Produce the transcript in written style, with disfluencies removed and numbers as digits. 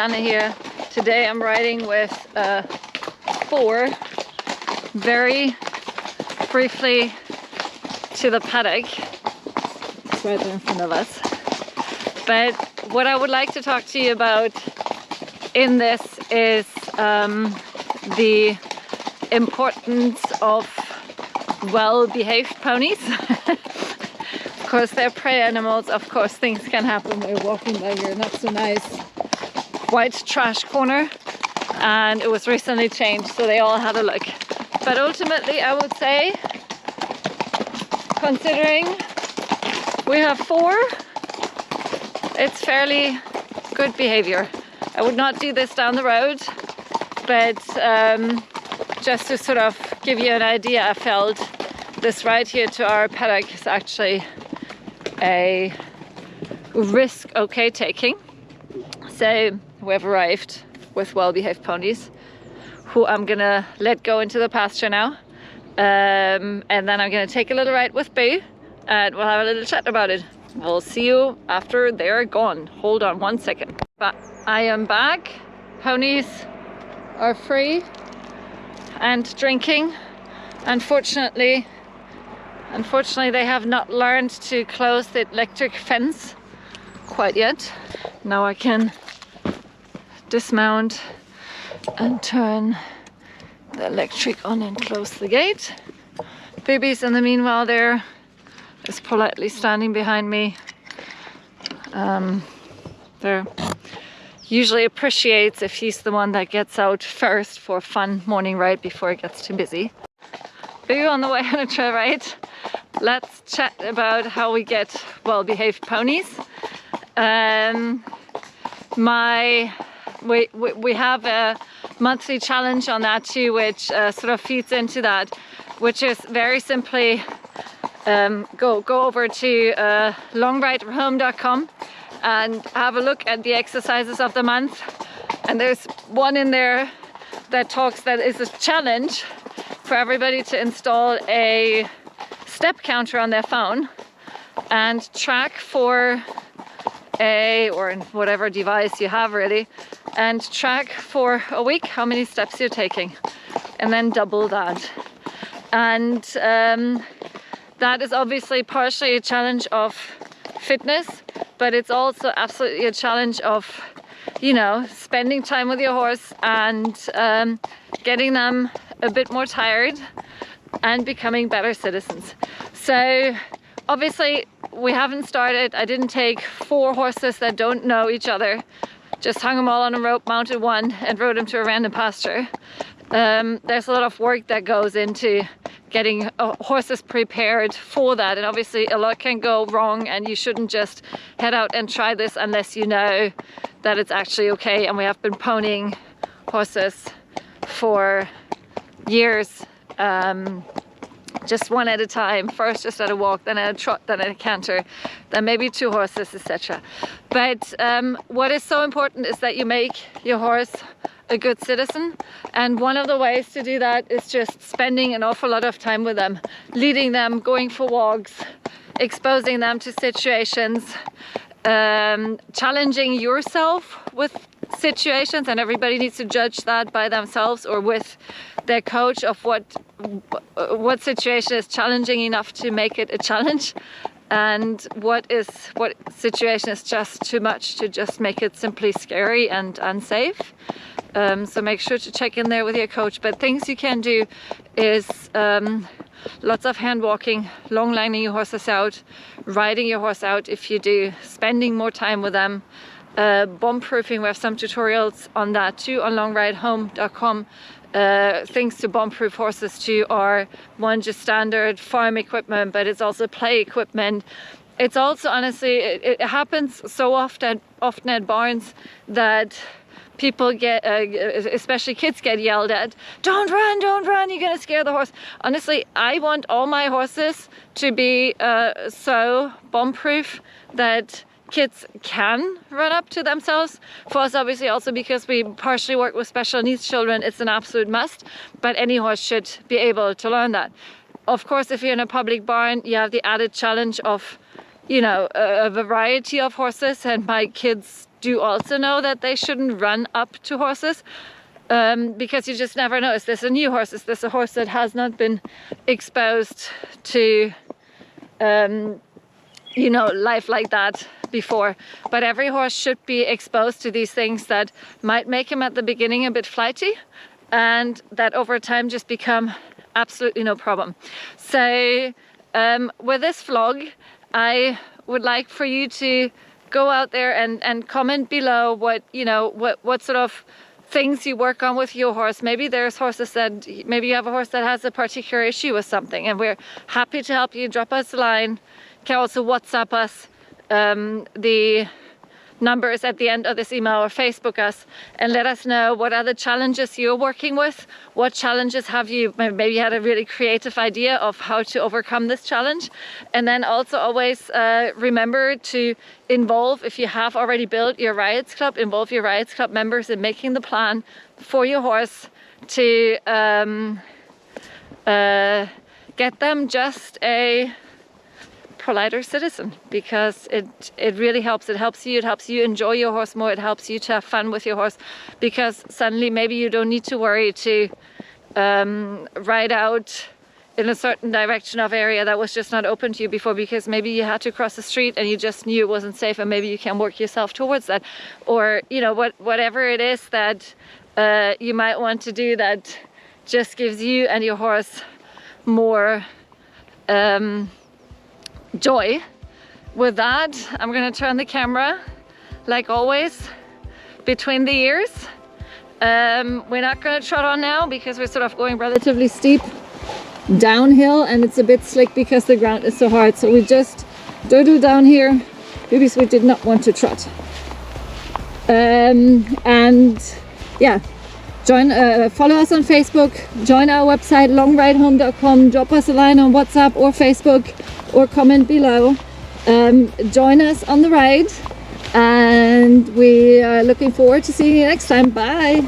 Anna here. Today I'm riding with 4 very briefly to the paddock. It's right there in front of us. But what I would like to talk to you about in this is the importance of well-behaved ponies. Of course, they're prey animals. Of course, things can happen. We're walking by your not so nice white trash corner, and it was recently changed, so they all had a look. But ultimately, I would say, considering we have 4, it's fairly good behavior. I would not do this down the road, but just to sort of give you an idea, I felt this ride here to our paddock is actually a risk okay taking. So we have arrived with well-behaved ponies who I'm gonna let go into the pasture now, and then I'm gonna take a little ride with Boo and we'll have a little chat about it. We'll see you after they're gone. Hold on 1 second. But I am back. Ponies are free and drinking. Unfortunately they have not learned to close the electric fence quite yet. Now I can dismount and turn the electric on and close the gate. Baby's in the meanwhile there is politely standing behind me. There usually appreciates if he's the one that gets out first for a fun morning ride before it gets too busy. Boo on the way on a trail ride. Let's chat about how we get well-behaved ponies. We have a monthly challenge on that too, which sort of feeds into that, which is very simply go over to longridehome.com and have a look at the exercises of the month. And there's one in there that talks that is a challenge for everybody to install a step counter on their phone and track for or in whatever device you have really, and track for a week how many steps you're taking, and then double that. And that is obviously partially a challenge of fitness, but it's also absolutely a challenge of, you know, spending time with your horse and getting them a bit more tired and becoming better citizens. So obviously we haven't started. I didn't take 4 horses that don't know each other, just hung them all on a rope, mounted one and rode them to a random pasture. There's a lot of work that goes into getting horses prepared for that, and obviously a lot can go wrong, and you shouldn't just head out and try this unless you know that it's actually okay. And we have been ponying horses for years, just one at a time. First just at a walk, then at a trot, then at a canter, then maybe 2 horses, etc. But what is so important is that you make your horse a good citizen, and one of the ways to do that is just spending an awful lot of time with them, leading them, going for walks, exposing them to situations, challenging yourself with situations, and everybody needs to judge that by themselves or with their coach of what situation is challenging enough to make it a challenge, and what situation is just too much to just make it simply scary and unsafe. So make sure to check in there with your coach. But things you can do is lots of hand walking, long lining your horses out, riding your horse out if you do, spending more time with them, bomb proofing. We have some tutorials on that too on longridehome.com. Things to bomb proof horses too are one, just standard farm equipment, but it's also play equipment. It's also, honestly, it happens so often at barns that people get, especially kids, get yelled at. Don't run, you're gonna scare the horse. Honestly, I want all my horses to be so bomb proof that kids can run up to themselves. For us, obviously, also because we partially work with special needs children, it's an absolute must, but any horse should be able to learn that. Of course, if you're in a public barn, you have the added challenge of you know, a variety of horses, and my kids do also know that they shouldn't run up to horses, because you just never know. Is this a new horse? Is this a horse that has not been exposed to you know, life like that before? But every horse should be exposed to these things that might make him at the beginning a bit flighty, and that over time just become absolutely no problem. So with this vlog, I would like for you to go out there and comment below what, you know, what sort of things you work on with your horse. Maybe there's horses that, maybe you have a horse that has a particular issue with something, and we're happy to help you. Drop us a line. You can also WhatsApp us. The number is at the end of this email, or Facebook us, and let us know what other challenges you're working with. What challenges have you, maybe you had a really creative idea of how to overcome this challenge. And then also always remember to involve, if you have already built your Rides Club, involve your Rides Club members in making the plan for your horse to get them just a politer citizen, because it really helps. It helps you enjoy your horse more. It helps you to have fun with your horse, because suddenly maybe you don't need to worry to ride out in a certain direction of area that was just not open to you before, because maybe you had to cross the street and you just knew it wasn't safe, and maybe you can work yourself towards that. Or, you know, whatever it is that you might want to do that just gives you and your horse more joy. With that, I'm going to turn the camera, like always, between the ears. We're not going to trot on now because we're sort of going relatively steep downhill, and it's a bit slick because the ground is so hard. So we just do down here because we did not want to trot. And yeah, follow us on Facebook, join our website longridehome.com, drop us a line on WhatsApp or Facebook, or comment below. Join us on the ride, and we are looking forward to seeing you next time. Bye.